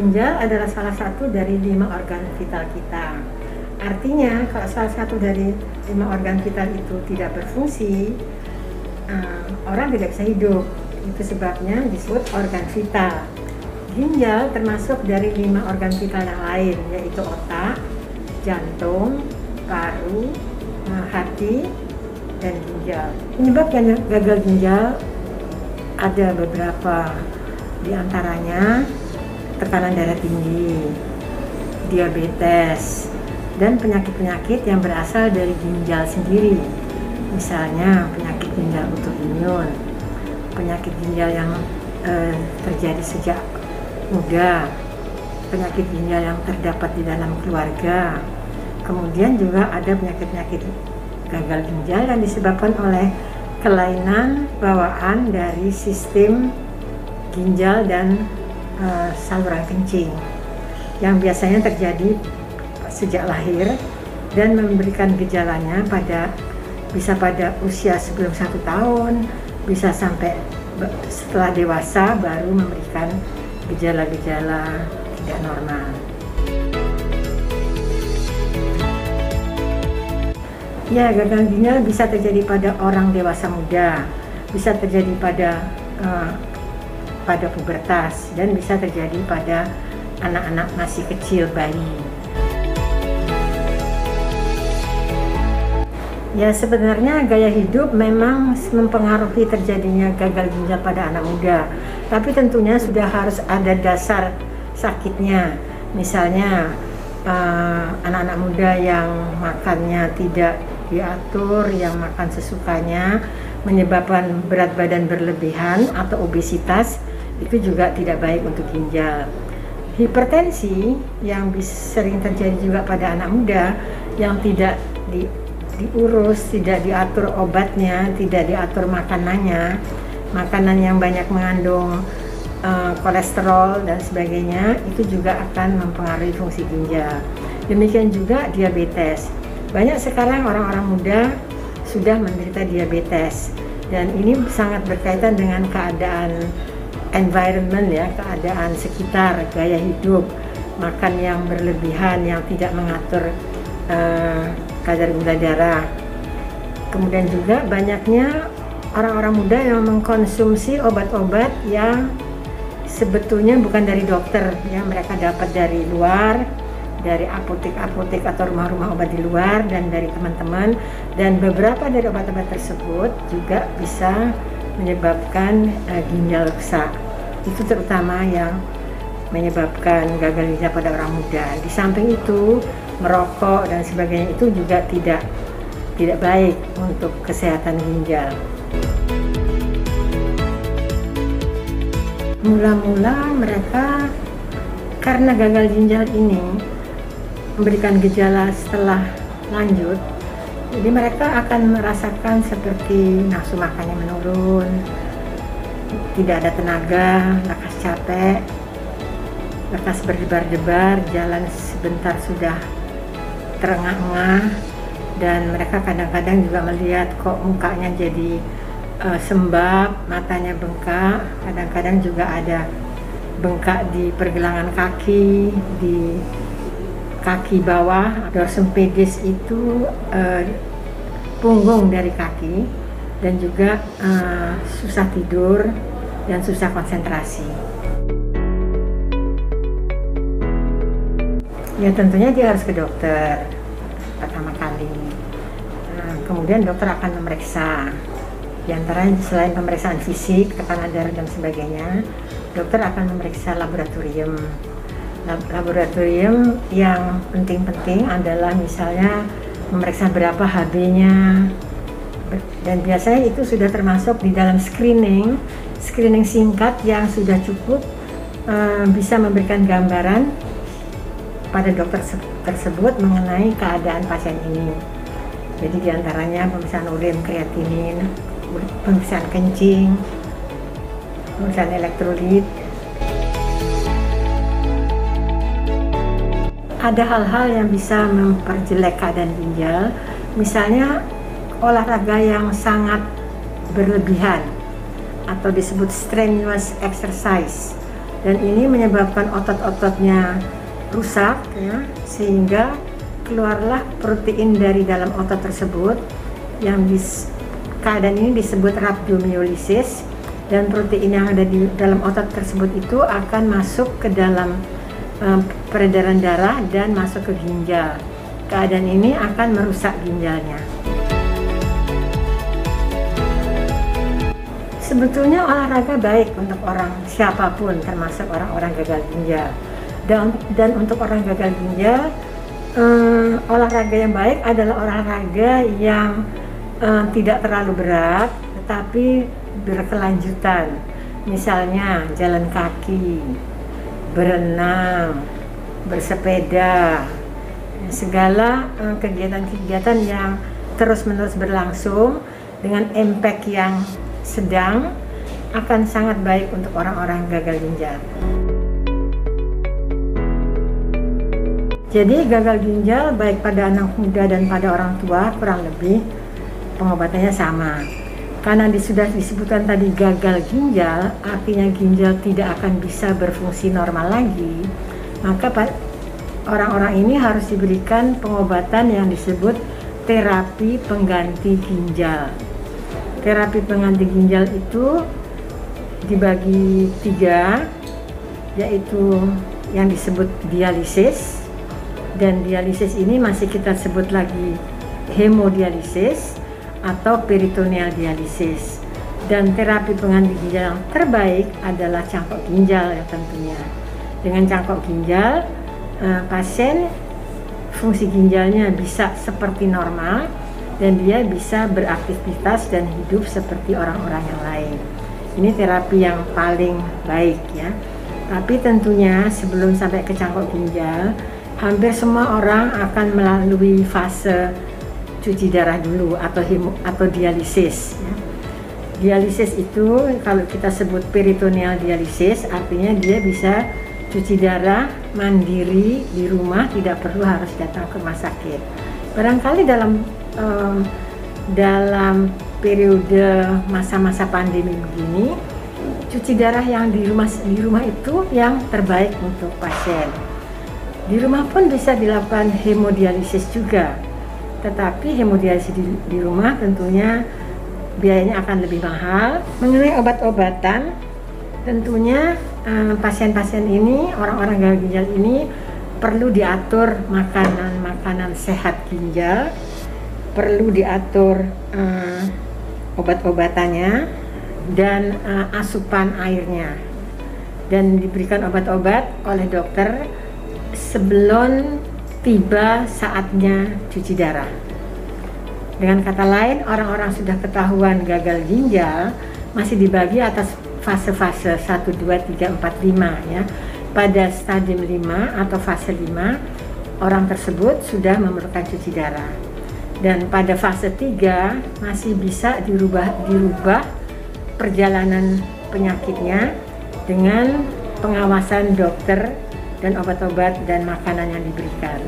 Ginjal adalah salah satu dari 5 organ vital kita. Artinya, kalau salah satu dari 5 organ vital itu tidak berfungsi, orang tidak bisa hidup. Itu sebabnya disebut organ vital. Ginjal termasuk dari 5 organ vital yang lain, yaitu otak, jantung, paru, hati, dan ginjal. Penyebab gagal ginjal ada beberapa, di antaranya tekanan darah tinggi, diabetes, dan penyakit-penyakit yang berasal dari ginjal sendiri. Misalnya penyakit ginjal autoimun, penyakit ginjal yang terjadi sejak muda, penyakit ginjal yang terdapat di dalam keluarga. Kemudian juga ada penyakit-penyakit gagal ginjal yang disebabkan oleh kelainan bawaan dari sistem ginjal dan saluran kencing yang biasanya terjadi sejak lahir dan memberikan gejalanya bisa pada usia sebelum 1 tahun, bisa sampai setelah dewasa baru memberikan gejala-gejala tidak normal. Ya, gagal ginjal bisa terjadi pada orang dewasa muda, bisa terjadi pada pubertas, dan bisa terjadi pada anak-anak masih kecil, bayi. Ya, sebenarnya gaya hidup memang mempengaruhi terjadinya gagal ginjal pada anak muda, tapi tentunya sudah harus ada dasar sakitnya. Misalnya anak-anak muda yang makannya tidak diatur, yang makan sesukanya, menyebabkan berat badan berlebihan atau obesitas, itu juga tidak baik untuk ginjal. Hipertensi yang sering terjadi juga pada anak muda yang tidak diurus, tidak diatur obatnya, tidak diatur makanannya, makanan yang banyak mengandung kolesterol dan sebagainya, itu juga akan mempengaruhi fungsi ginjal. Demikian juga diabetes. Banyak sekarang orang-orang muda sudah menderita diabetes, dan ini sangat berkaitan dengan keadaan environment, ya, keadaan sekitar, gaya hidup, makan yang berlebihan, yang tidak mengatur kadar gula darah. Kemudian juga banyaknya orang-orang muda yang mengkonsumsi obat-obat yang sebetulnya bukan dari dokter, ya, mereka dapat dari luar, dari apotek-apotek atau rumah-rumah obat di luar, dan dari teman-teman, dan beberapa dari obat-obat tersebut juga bisa menyebabkan ginjal rusak. Itu terutama yang menyebabkan gagal ginjal pada orang muda. Di samping itu, merokok dan sebagainya itu juga tidak baik untuk kesehatan ginjal. Mula-mula mereka karena gagal ginjal ini memberikan gejala setelah lanjut, jadi mereka akan merasakan seperti nafsu makannya menurun, tidak ada tenaga, lekas capek, lekas berdebar-debar, jalan sebentar sudah terengah-engah, dan mereka kadang-kadang juga melihat kok mukanya jadi sembab, matanya bengkak, kadang-kadang juga ada bengkak di pergelangan kaki, di kaki bawah, dorsum pedis itu punggung dari kaki, dan juga susah tidur dan susah konsentrasi. Ya, tentunya dia harus ke dokter pertama kali. Kemudian dokter akan memeriksa, di antaranya selain pemeriksaan fisik, tekanan darah dan sebagainya, dokter akan memeriksa laboratorium. Laboratorium yang penting-penting adalah misalnya memeriksa berapa HB-nya, dan biasanya itu sudah termasuk di dalam screening singkat yang sudah cukup bisa memberikan gambaran pada dokter tersebut mengenai keadaan pasien ini. Jadi diantaranya pemeriksaan urin, kreatinin, pemeriksaan kencing, pemeriksaan elektrolit. Ada hal-hal yang bisa memperjelek keadaan ginjal, misalnya olahraga yang sangat berlebihan atau disebut strenuous exercise, dan ini menyebabkan otot-ototnya rusak ya, sehingga keluarlah protein dari dalam otot tersebut yang keadaan ini disebut rhabdomyolysis, dan protein yang ada di dalam otot tersebut itu akan masuk ke dalam peredaran darah dan masuk ke ginjal. Keadaan ini akan merusak ginjalnya. Sebetulnya olahraga baik untuk orang siapapun, termasuk orang-orang gagal ginjal. Dan untuk orang gagal ginjal, olahraga yang baik adalah olahraga yang tidak terlalu berat, tetapi berkelanjutan. Misalnya jalan kaki, berenang, bersepeda, segala kegiatan-kegiatan yang terus-menerus berlangsung dengan impact yang sedang akan sangat baik untuk orang-orang gagal ginjal. Jadi gagal ginjal baik pada anak muda dan pada orang tua kurang lebih pengobatannya sama. Karena sudah disebutkan tadi gagal ginjal, artinya ginjal tidak akan bisa berfungsi normal lagi, maka orang-orang ini harus diberikan pengobatan yang disebut terapi pengganti ginjal. Terapi pengganti ginjal itu dibagi 3, yaitu yang disebut dialisis, dan dialisis ini masih kita sebut lagi hemodialisis atau peritoneal dialisis. Dan terapi pengganti ginjal yang terbaik adalah cangkok ginjal ya tentunya. Dengan cangkok ginjal, pasien fungsi ginjalnya bisa seperti normal dan dia bisa beraktivitas dan hidup seperti orang-orang yang lain. Ini terapi yang paling baik ya. Tapi tentunya sebelum sampai ke cangkok ginjal, hampir semua orang akan melalui fase cuci darah dulu atau dialisis ya. Dialisis itu kalau kita sebut peritoneal dialisis, artinya dia bisa cuci darah mandiri di rumah, tidak perlu harus datang ke rumah sakit. Barangkali dalam periode masa-masa pandemi begini, cuci darah yang di rumah itu yang terbaik untuk pasien. Di rumah pun bisa dilakukan hemodialisis juga, tetapi hemodialisis di rumah tentunya biayanya akan lebih mahal. Mengenai obat-obatan, tentunya pasien-pasien ini, orang-orang gagal ginjal ini perlu diatur makanan sehat ginjal, perlu diatur obat-obatannya dan asupan airnya, dan diberikan obat-obat oleh dokter sebelum tiba saatnya cuci darah. Dengan kata lain, orang-orang sudah ketahuan gagal ginjal masih dibagi atas fase-fase 1, 2, 3, 4, 5 ya. Pada stadium 5 atau fase 5, orang tersebut sudah memerlukan cuci darah. Dan pada fase 3 masih bisa dirubah perjalanan penyakitnya dengan pengawasan dokter dan obat-obat dan makanan yang diberikan.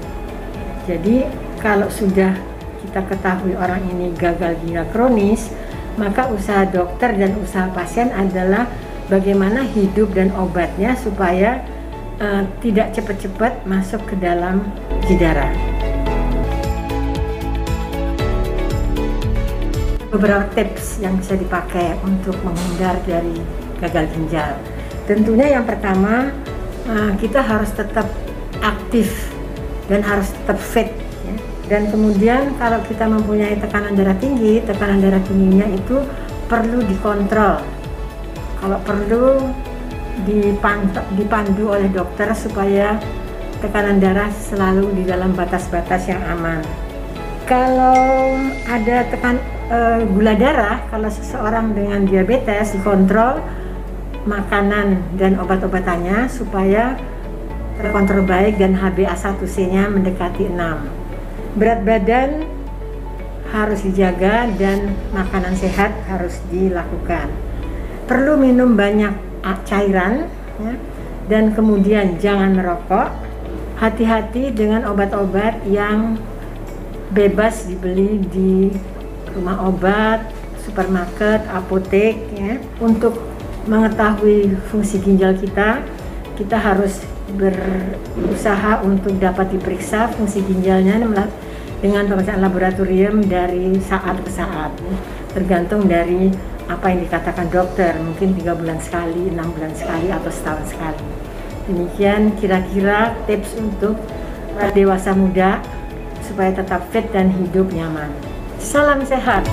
Jadi kalau sudah kita ketahui orang ini gagal ginjal kronis, maka usaha dokter dan usaha pasien adalah bagaimana hidup dan obatnya supaya tidak cepat-cepat masuk ke dalam cuci darah. Beberapa tips yang bisa dipakai untuk menghindar dari gagal ginjal. Tentunya yang pertama, kita harus tetap aktif dan harus tetap fit ya. Dan kemudian kalau kita mempunyai tekanan darah tingginya itu perlu dikontrol. Kalau perlu dipandu oleh dokter supaya tekanan darah selalu di dalam batas-batas yang aman. Kalau ada gula darah, kalau seseorang dengan diabetes, dikontrol makanan dan obat-obatannya supaya terkontrol baik dan HbA1c-nya mendekati 6. Berat badan harus dijaga dan makanan sehat harus dilakukan. Perlu minum banyak cairan ya, dan kemudian jangan merokok. Hati-hati dengan obat-obat yang bebas dibeli di rumah obat, supermarket, apotek ya. Untuk mengetahui fungsi ginjal kita, kita harus berusaha untuk dapat diperiksa fungsi ginjalnya dengan pemeriksaan laboratorium dari saat ke saat, tergantung dari apa yang dikatakan dokter, mungkin 3 bulan sekali, 6 bulan sekali, atau setahun sekali. Demikian kira-kira tips untuk dewasa muda supaya tetap fit dan hidup nyaman. Salam sehat!